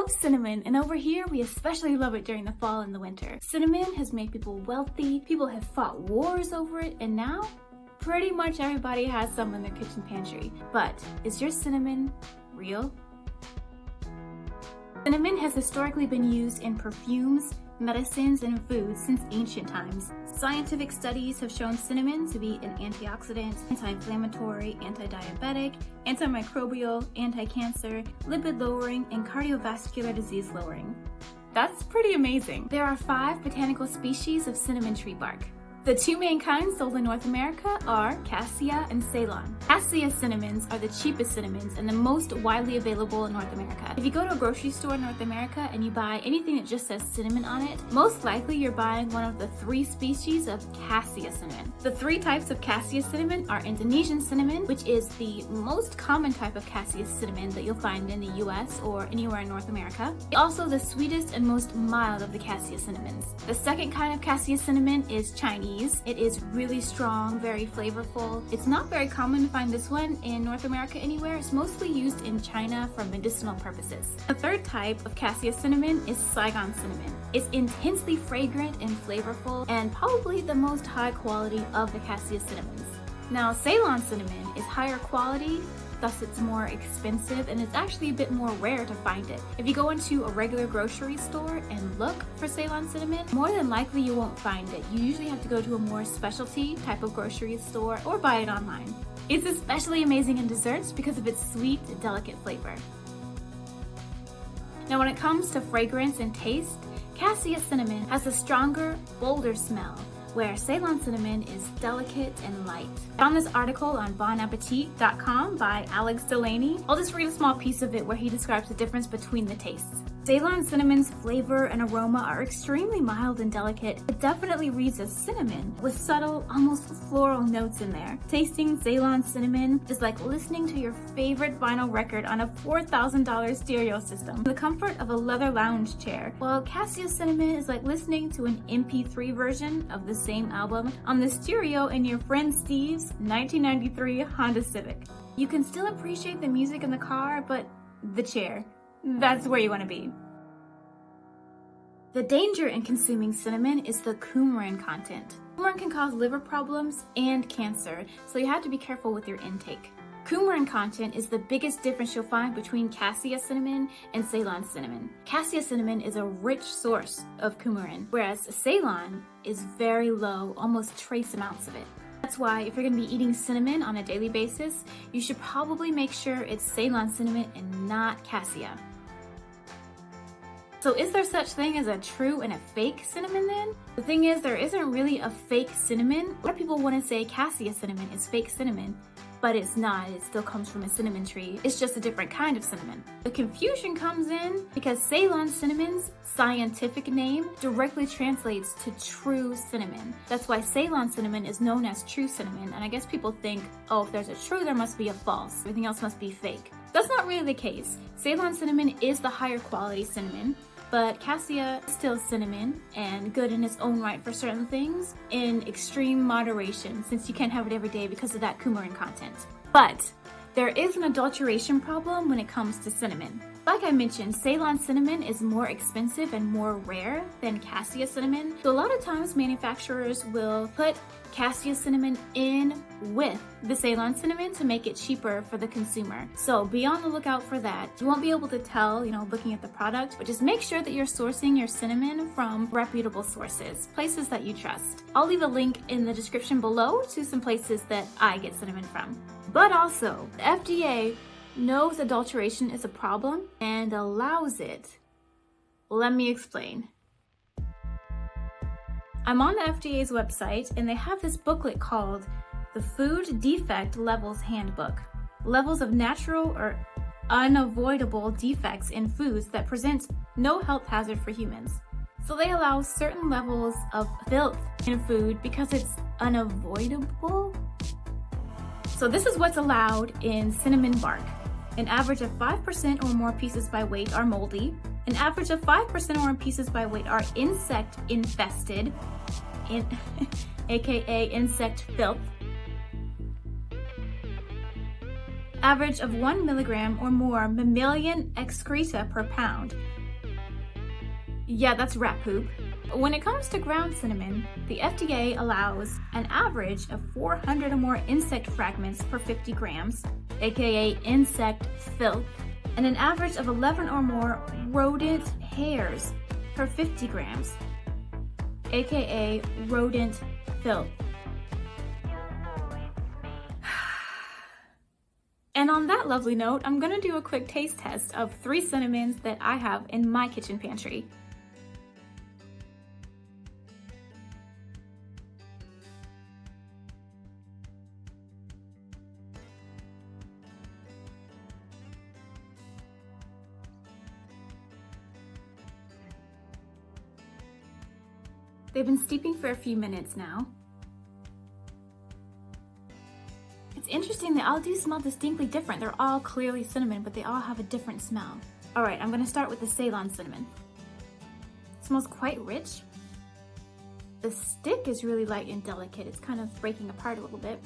love cinnamon, and over here we especially love it during the fall and the winter. Cinnamon has made people wealthy, people have fought wars over it, and now pretty much everybody has some in their kitchen pantry. But is your cinnamon real? Cinnamon has historically been used in perfumes, medicines, and foods since ancient times. Scientific studies have shown cinnamon to be an antioxidant, anti-inflammatory, anti-diabetic, antimicrobial, anti-cancer, lipid-lowering, and cardiovascular disease lowering. That's pretty amazing. There are 5 botanical species of cinnamon tree bark. The 2 main kinds sold in North America are Cassia and Ceylon. Cassia cinnamons are the cheapest cinnamons and the most widely available in North America. If you go to a grocery store in North America and you buy anything that just says cinnamon on it, most likely you're buying one of the 3 species of Cassia cinnamon. The 3 types of Cassia cinnamon are Indonesian cinnamon, which is the most common type of Cassia cinnamon that you'll find in the US or anywhere in North America. Also the sweetest and most mild of the Cassia cinnamons. The second kind of Cassia cinnamon is Chinese. It is really strong, very flavorful. It's not very common to find this one in North America anywhere. It's mostly used in China for medicinal purposes. The third type of Cassia cinnamon is Saigon cinnamon. It's intensely fragrant and flavorful and probably the most high quality of the Cassia cinnamons. Now, Ceylon cinnamon is higher quality, thus it's more expensive, and it's actually a bit more rare to find it. If you go into a regular grocery store and look for Ceylon cinnamon, more than likely you won't find it. You usually have to go to a more specialty type of grocery store or buy it online. It's especially amazing in desserts because of its sweet, delicate flavor. Now when it comes to fragrance and taste, Cassia cinnamon has a stronger, bolder smell, where Ceylon cinnamon is delicate and light. I found this article on bonappetit.com by Alex Delaney. I'll just read a small piece of it where he describes the difference between the tastes. Ceylon cinnamon's flavor and aroma are extremely mild and delicate. It definitely reads as cinnamon, with subtle, almost floral notes in there. Tasting Ceylon cinnamon is like listening to your favorite vinyl record on a $4,000 stereo system, the comfort of a leather lounge chair, while Cassia cinnamon is like listening to an MP3 version of the same album on the stereo in your friend Steve's 1993 Honda Civic. You can still appreciate the music in the car, but the chair, that's where you want to be. The danger in consuming cinnamon is the coumarin content. Coumarin can cause liver problems and cancer, so you have to be careful with your intake. Coumarin content is the biggest difference you'll find between Cassia cinnamon and Ceylon cinnamon. Cassia cinnamon is a rich source of coumarin, whereas Ceylon is very low, almost trace amounts of it. That's why if you're going to be eating cinnamon on a daily basis, you should probably make sure it's Ceylon cinnamon and not Cassia. So is there such thing as a true and a fake cinnamon then? The thing is, there isn't really a fake cinnamon. A lot of people want to say Cassia cinnamon is fake cinnamon, but it's not. It still comes from a cinnamon tree. It's just a different kind of cinnamon. The confusion comes in because Ceylon cinnamon's scientific name directly translates to true cinnamon. That's why Ceylon cinnamon is known as true cinnamon, and I guess people think, oh, if there's a true, there must be a false. Everything else must be fake. That's not really the case. Ceylon cinnamon is the higher quality cinnamon, but Cassia is still cinnamon and good in its own right for certain things in extreme moderation, since you can't have it every day because of that coumarin content. But there is an adulteration problem when it comes to cinnamon. Like I mentioned, Ceylon cinnamon is more expensive and more rare than Cassia cinnamon. So a lot of times manufacturers will put Cassia cinnamon in with the Ceylon cinnamon to make it cheaper for the consumer. So be on the lookout for that. You won't be able to tell, looking at the product, but just make sure that you're sourcing your cinnamon from reputable sources, places that you trust. I'll leave a link in the description below to some places that I get cinnamon from. But also, the FDA knows adulteration is a problem and allows it. Let me explain. I'm on the FDA's website and they have this booklet called the Food Defect Levels Handbook. Levels of natural or unavoidable defects in foods that present no health hazard for humans. So they allow certain levels of filth in food because it's unavoidable. So this is what's allowed in cinnamon bark. An average of 5% or more pieces by weight are moldy. An average of 5% or more pieces by weight are insect infested, aka insect filth. Average of 1 milligram or more mammalian excreta per pound. Yeah, that's rat poop. When it comes to ground cinnamon, the FDA allows an average of 400 or more insect fragments per 50 grams, aka insect filth, and an average of 11 or more rodent hairs per 50 grams, aka rodent filth. And on that lovely note, I'm gonna do a quick taste test of 3 cinnamons that I have in my kitchen pantry. They've been steeping for a few minutes now. It's interesting, they all do smell distinctly different. They're all clearly cinnamon, but they all have a different smell. All right, I'm gonna start with the Ceylon cinnamon. It smells quite rich. The stick is really light and delicate. It's kind of breaking apart a little bit.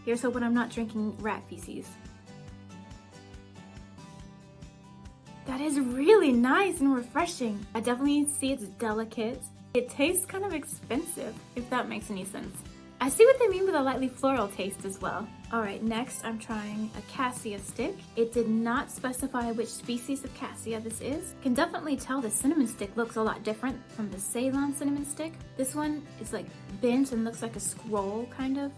Here's hoping I'm not drinking rat feces. That is really nice and refreshing. I definitely see it's delicate. It tastes kind of expensive, if that makes any sense. I see what they mean with a lightly floral taste as well. All right, next I'm trying a Cassia stick. It did not specify which species of Cassia this is. Can definitely tell the cinnamon stick looks a lot different from the Ceylon cinnamon stick. This one is like bent and looks like a scroll kind of.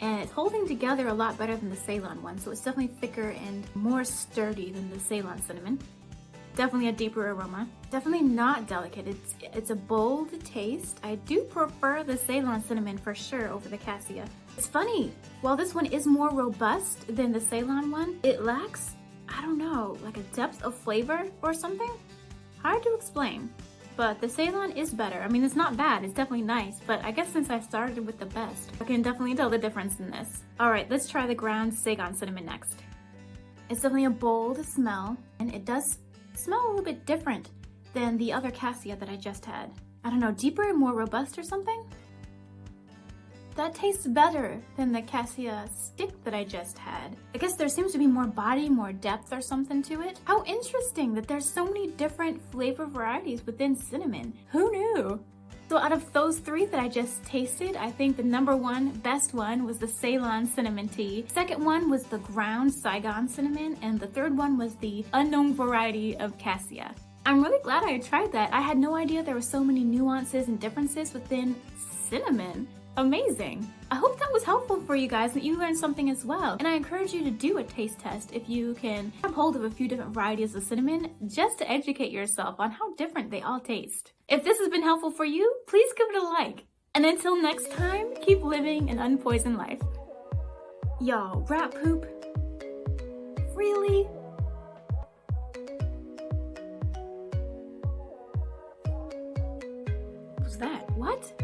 And it's holding together a lot better than the Ceylon one, so it's definitely thicker and more sturdy than the Ceylon cinnamon. Definitely a deeper aroma. Definitely not delicate. It's a bold taste. I do prefer the Ceylon cinnamon for sure over the Cassia. It's funny, while this one is more robust than the Ceylon one, it lacks, I don't know, like a depth of flavor or something? Hard to explain. But the Ceylon is better. I mean, it's not bad, it's definitely nice, but I guess since I started with the best, I can definitely tell the difference in this. All right, let's try the ground Ceylon cinnamon next. It's definitely a bold smell, and it does smell a little bit different than the other Cassia that I just had. I don't know, deeper and more robust or something? That tastes better than the Cassia stick that I just had. I guess there seems to be more body, more depth or something to it. How interesting that there's so many different flavor varieties within cinnamon. Who knew? So out of those 3 that I just tasted, I think the number 1 best one was the Ceylon cinnamon tea. Second one was the ground Saigon cinnamon, and the third one was the unknown variety of Cassia. I'm really glad I tried that. I had no idea there were so many nuances and differences within cinnamon. Amazing. I hope that was helpful for you guys and that you learned something as well. And I encourage you to do a taste test if you can grab hold of a few different varieties of cinnamon just to educate yourself on how different they all taste. If this has been helpful for you, please give it a like. And until next time, keep living an unpoisoned life. Y'all, rat poop? Really? What's that? What?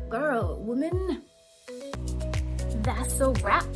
Girl, woman, that's a wrap.